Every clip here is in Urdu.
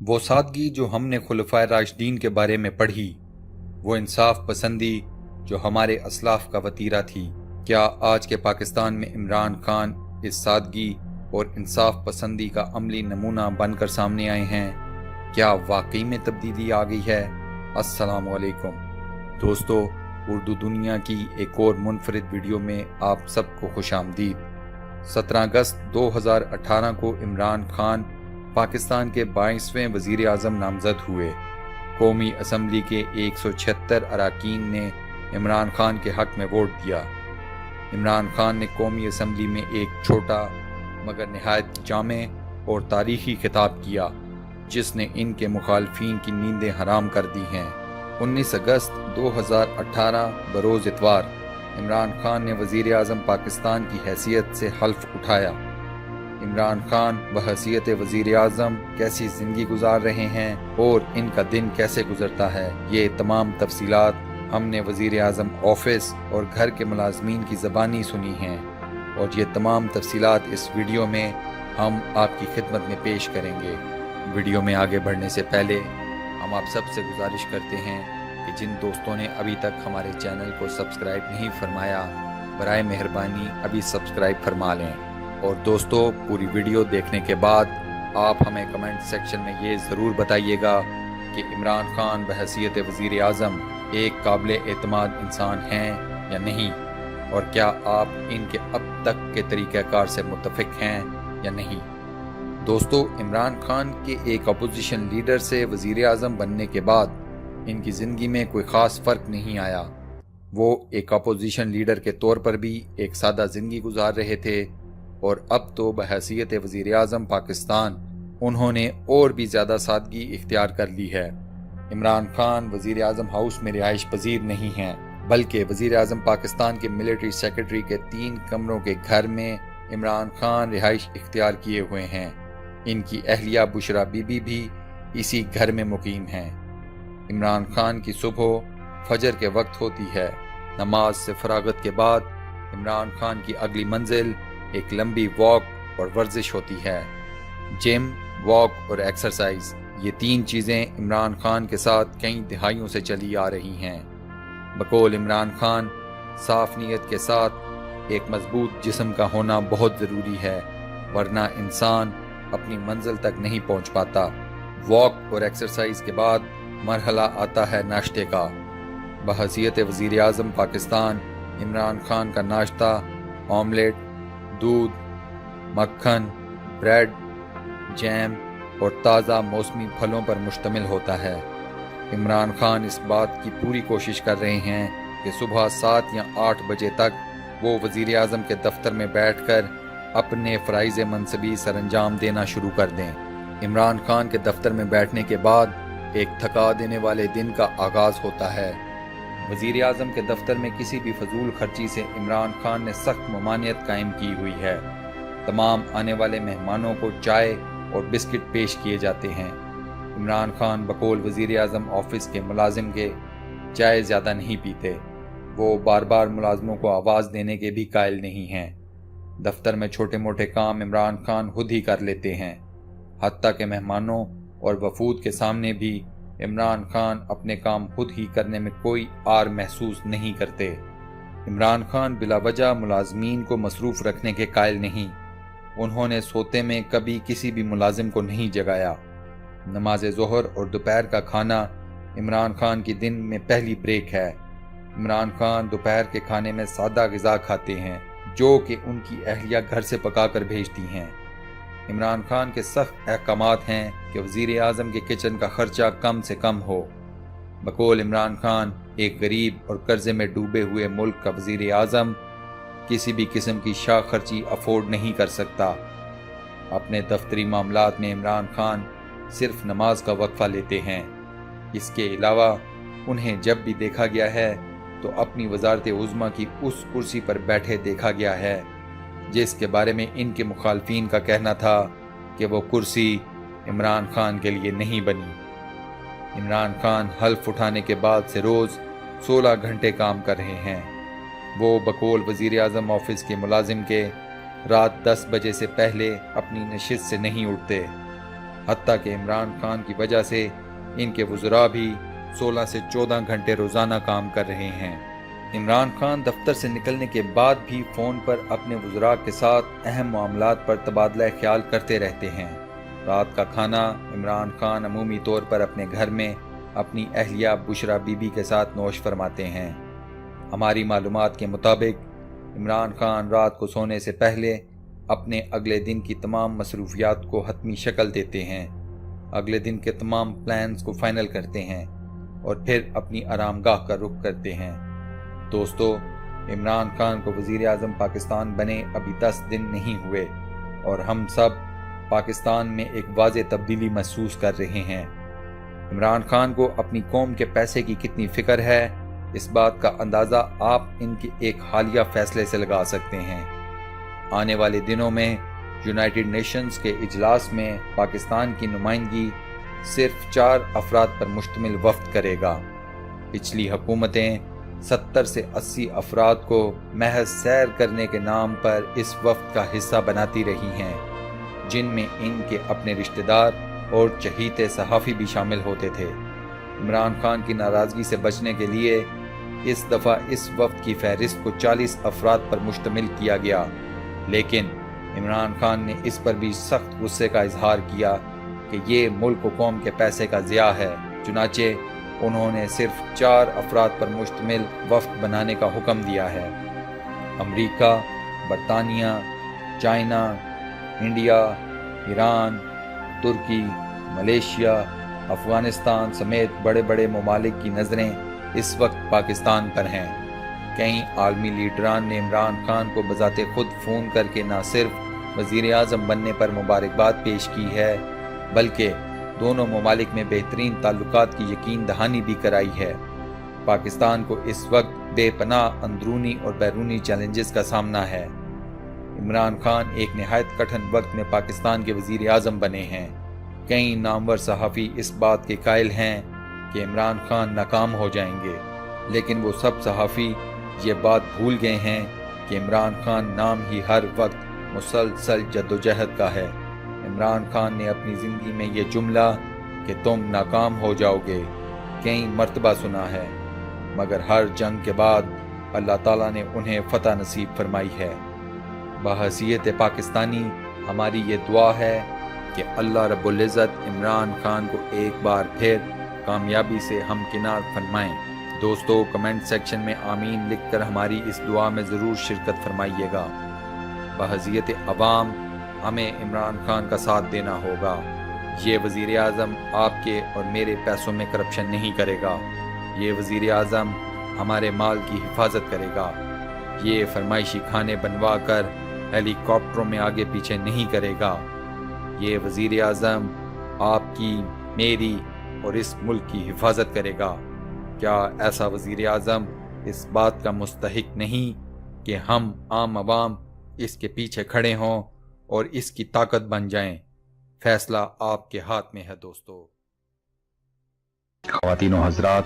وہ سادگی جو ہم نے خلفائے راشدین کے بارے میں پڑھی، وہ انصاف پسندی جو ہمارے اسلاف کا وتیرہ تھی، کیا آج کے پاکستان میں عمران خان اس سادگی اور انصاف پسندی کا عملی نمونہ بن کر سامنے آئے ہیں؟ کیا واقعی میں تبدیلی آ گئی ہے؟ السلام علیکم دوستو، اردو دنیا کی ایک اور منفرد ویڈیو میں آپ سب کو خوش آمدید۔ 17 اگست 2018 کو عمران خان پاکستان کے 22ویں وزیر اعظم نامزد ہوئے۔ قومی اسمبلی کے 176 اراکین نے عمران خان کے حق میں ووٹ دیا۔ عمران خان نے قومی اسمبلی میں ایک چھوٹا مگر نہایت جامع اور تاریخی خطاب کیا جس نے ان کے مخالفین کی نیندیں حرام کر دی ہیں۔ 19 اگست 2018 بروز اتوار عمران خان نے وزیر اعظم پاکستان کی حیثیت سے حلف اٹھایا۔ عمران خان بحیثیت وزیر اعظم کیسی زندگی گزار رہے ہیں اور ان کا دن کیسے گزرتا ہے، یہ تمام تفصیلات ہم نے وزیر اعظم آفس اور گھر کے ملازمین کی زبانی سنی ہیں، اور یہ تمام تفصیلات اس ویڈیو میں ہم آپ کی خدمت میں پیش کریں گے۔ ویڈیو میں آگے بڑھنے سے پہلے ہم آپ سب سے گزارش کرتے ہیں کہ جن دوستوں نے ابھی تک ہمارے چینل کو سبسکرائب نہیں فرمایا، برائے مہربانی ابھی سبسکرائب فرما لیں۔ اور دوستو، پوری ویڈیو دیکھنے کے بعد آپ ہمیں کمنٹ سیکشن میں یہ ضرور بتائیے گا کہ عمران خان بحیثیت وزیر اعظم ایک قابل اعتماد انسان ہیں یا نہیں، اور کیا آپ ان کے اب تک کے طریقہ کار سے متفق ہیں یا نہیں۔ دوستو، عمران خان کے ایک اپوزیشن لیڈر سے وزیر اعظم بننے کے بعد ان کی زندگی میں کوئی خاص فرق نہیں آیا۔ وہ ایک اپوزیشن لیڈر کے طور پر بھی ایک سادہ زندگی گزار رہے تھے، اور اب تو بحیثیت وزیر اعظم پاکستان انہوں نے اور بھی زیادہ سادگی اختیار کر لی ہے۔ عمران خان وزیر اعظم ہاؤس میں رہائش پذیر نہیں ہیں، بلکہ وزیر اعظم پاکستان کے ملٹری سیکرٹری کے 3 کمروں کے گھر میں عمران خان رہائش اختیار کیے ہوئے ہیں۔ ان کی اہلیہ بشرا بی بی بھی اسی گھر میں مقیم ہیں۔ عمران خان کی صبح فجر کے وقت ہوتی ہے۔ نماز سے فراغت کے بعد عمران خان کی اگلی منزل ایک لمبی واک اور ورزش ہوتی ہے۔ جم، واک اور ایکسرسائز، یہ 3 چیزیں عمران خان کے ساتھ کئی دہائیوں سے چلی آ رہی ہیں۔ بقول عمران خان، صاف نیت کے ساتھ ایک مضبوط جسم کا ہونا بہت ضروری ہے، ورنہ انسان اپنی منزل تک نہیں پہنچ پاتا۔ واک اور ایکسرسائز کے بعد مرحلہ آتا ہے ناشتے کا۔ بحیثیت وزیر اعظم پاکستان عمران خان کا ناشتہ آملیٹ، دودھ، مکھن، بریڈ، جیم اور تازہ موسمی پھلوں پر مشتمل ہوتا ہے۔ عمران خان اس بات کی پوری کوشش کر رہے ہیں کہ صبح 7 یا 8 بجے تک وہ وزیر اعظم کے دفتر میں بیٹھ کر اپنے فرائض منصبی سر انجام دینا شروع کر دیں۔ عمران خان کے دفتر میں بیٹھنے کے بعد ایک تھکا دینے والے دن کا آغاز ہوتا ہے۔ وزیر اعظم کے دفتر میں کسی بھی فضول خرچی سے عمران خان نے سخت ممانعت قائم کی ہوئی ہے۔ تمام آنے والے مہمانوں کو چائے اور بسکٹ پیش کیے جاتے ہیں۔ عمران خان بقول وزیر اعظم آفس کے ملازم کے چائے زیادہ نہیں پیتے۔ وہ بار بار ملازموں کو آواز دینے کے بھی قائل نہیں ہیں۔ دفتر میں چھوٹے موٹے کام عمران خان خود ہی کر لیتے ہیں، حتیٰ کہ مہمانوں اور وفود کے سامنے بھی عمران خان اپنے کام خود ہی کرنے میں کوئی آر محسوس نہیں کرتے۔ عمران خان بلا وجہ ملازمین کو مصروف رکھنے کے قائل نہیں۔ انہوں نے سوتے میں کبھی کسی بھی ملازم کو نہیں جگایا۔ نماز ظہر اور دوپہر کا کھانا عمران خان کی دن میں پہلی بریک ہے۔ عمران خان دوپہر کے کھانے میں سادہ غذا کھاتے ہیں جو کہ ان کی اہلیہ گھر سے پکا کر بھیجتی ہیں۔ عمران خان کے سخت احکامات ہیں کہ وزیر اعظم کے کچن کا خرچہ کم سے کم ہو۔ بقول عمران خان، ایک غریب اور قرضے میں ڈوبے ہوئے ملک کا وزیر اعظم کسی بھی قسم کی شاہ خرچی افورڈ نہیں کر سکتا۔ اپنے دفتری معاملات میں عمران خان صرف نماز کا وقفہ لیتے ہیں۔ اس کے علاوہ انہیں جب بھی دیکھا گیا ہے تو اپنی وزارت عظمیٰ کی اس کرسی پر بیٹھے دیکھا گیا ہے جس کے بارے میں ان کے مخالفین کا کہنا تھا کہ وہ کرسی عمران خان کے لیے نہیں بنی۔ عمران خان حلف اٹھانے کے بعد سے روز 16 گھنٹے کام کر رہے ہیں۔ وہ بقول وزیر اعظم آفس کے ملازم کے رات 10 بجے سے پہلے اپنی نشست سے نہیں اٹھتے۔ حتیٰ کہ عمران خان کی وجہ سے ان کے وزراء بھی 16 سے 14 گھنٹے روزانہ کام کر رہے ہیں۔ عمران خان دفتر سے نکلنے کے بعد بھی فون پر اپنے وزراء کے ساتھ اہم معاملات پر تبادلہ خیال کرتے رہتے ہیں۔ رات کا کھانا عمران خان عمومی طور پر اپنے گھر میں اپنی اہلیہ بشرا بی بی کے ساتھ نوش فرماتے ہیں۔ ہماری معلومات کے مطابق عمران خان رات کو سونے سے پہلے اپنے اگلے دن کی تمام مصروفیات کو حتمی شکل دیتے ہیں، اگلے دن کے تمام پلانز کو فائنل کرتے ہیں اور پھر اپنی آرام گاہ کا رخ کرتے ہیں۔ دوستو، عمران خان کو وزیر اعظم پاکستان بنے ابھی 10 دن نہیں ہوئے اور ہم سب پاکستان میں ایک واضح تبدیلی محسوس کر رہے ہیں۔ عمران خان کو اپنی قوم کے پیسے کی کتنی فکر ہے، اس بات کا اندازہ آپ ان کے ایک حالیہ فیصلے سے لگا سکتے ہیں۔ آنے والے دنوں میں یونائیٹڈ نیشنز کے اجلاس میں پاکستان کی نمائندگی صرف 4 افراد پر مشتمل وفد کرے گا۔ پچھلی حکومتیں 70 سے 80 افراد کو محض سیر کرنے کے نام پر اس وفد کا حصہ بناتی رہی ہیں، جن میں ان کے اپنے رشتہ دار اور چہیتے صحافی بھی شامل ہوتے تھے۔ عمران خان کی ناراضگی سے بچنے کے لیے اس دفعہ اس وفد کی فہرست کو 40 افراد پر مشتمل کیا گیا، لیکن عمران خان نے اس پر بھی سخت غصے کا اظہار کیا کہ یہ ملک و قوم کے پیسے کا ضیاع ہے۔ چنانچہ انہوں نے صرف 4 افراد پر مشتمل وفد بنانے کا حکم دیا ہے۔ امریکہ، برطانیہ، چائنا، انڈیا، ایران، ترکی، ملیشیا، افغانستان سمیت بڑے بڑے ممالک کی نظریں اس وقت پاکستان پر ہیں۔ کئی عالمی لیڈران نے عمران خان کو بذات خود فون کر کے نہ صرف وزیر اعظم بننے پر مبارکباد پیش کی ہے، بلکہ دونوں ممالک میں بہترین تعلقات کی یقین دہانی بھی کرائی ہے۔ پاکستان کو اس وقت بے پناہ اندرونی اور بیرونی چیلنجز کا سامنا ہے۔ عمران خان ایک نہایت کٹھن وقت میں پاکستان کے وزیر اعظم بنے ہیں۔ کئی نامور صحافی اس بات کے قائل ہیں کہ عمران خان ناکام ہو جائیں گے، لیکن وہ سب صحافی یہ بات بھول گئے ہیں کہ عمران خان نام ہی ہر وقت مسلسل جدوجہد کا ہے۔ عمران خان نے اپنی زندگی میں یہ جملہ کہ تم ناکام ہو جاؤ گے کئی مرتبہ سنا ہے، مگر ہر جنگ کے بعد اللہ تعالیٰ نے انہیں فتح نصیب فرمائی ہے۔ بحیثیت پاکستانی ہماری یہ دعا ہے کہ اللہ رب العزت عمران خان کو ایک بار پھر کامیابی سے ہمکنار فرمائیں۔ دوستو، کمنٹ سیکشن میں آمین لکھ کر ہماری اس دعا میں ضرور شرکت فرمائیے گا۔ بحیثیت عوام ہمیں عمران خان کا ساتھ دینا ہوگا۔ یہ وزیر اعظم آپ کے اور میرے پیسوں میں کرپشن نہیں کرے گا۔ یہ وزیر اعظم ہمارے مال کی حفاظت کرے گا۔ یہ فرمائشی کھانے بنوا کر ہیلی کاپٹروں میں آگے پیچھے نہیں کرے گا۔ یہ وزیر اعظم آپ کی، میری اور اس ملک کی حفاظت کرے گا۔ کیا ایسا وزیر اعظم اس بات کا مستحق نہیں کہ ہم عام عوام اس کے پیچھے کھڑے ہوں اور اس کی طاقت بن جائیں؟ فیصلہ آپ کے ہاتھ میں ہے دوستو۔ خواتین و حضرات،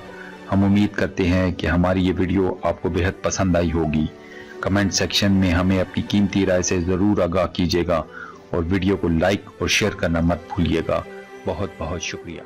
ہم امید کرتے ہیں کہ ہماری یہ ویڈیو آپ کو بہت پسند آئی ہوگی۔ کمنٹ سیکشن میں ہمیں اپنی قیمتی رائے سے ضرور آگاہ کیجیے گا اور ویڈیو کو لائک اور شیئر کرنا مت بھولیے گا۔ بہت بہت شکریہ۔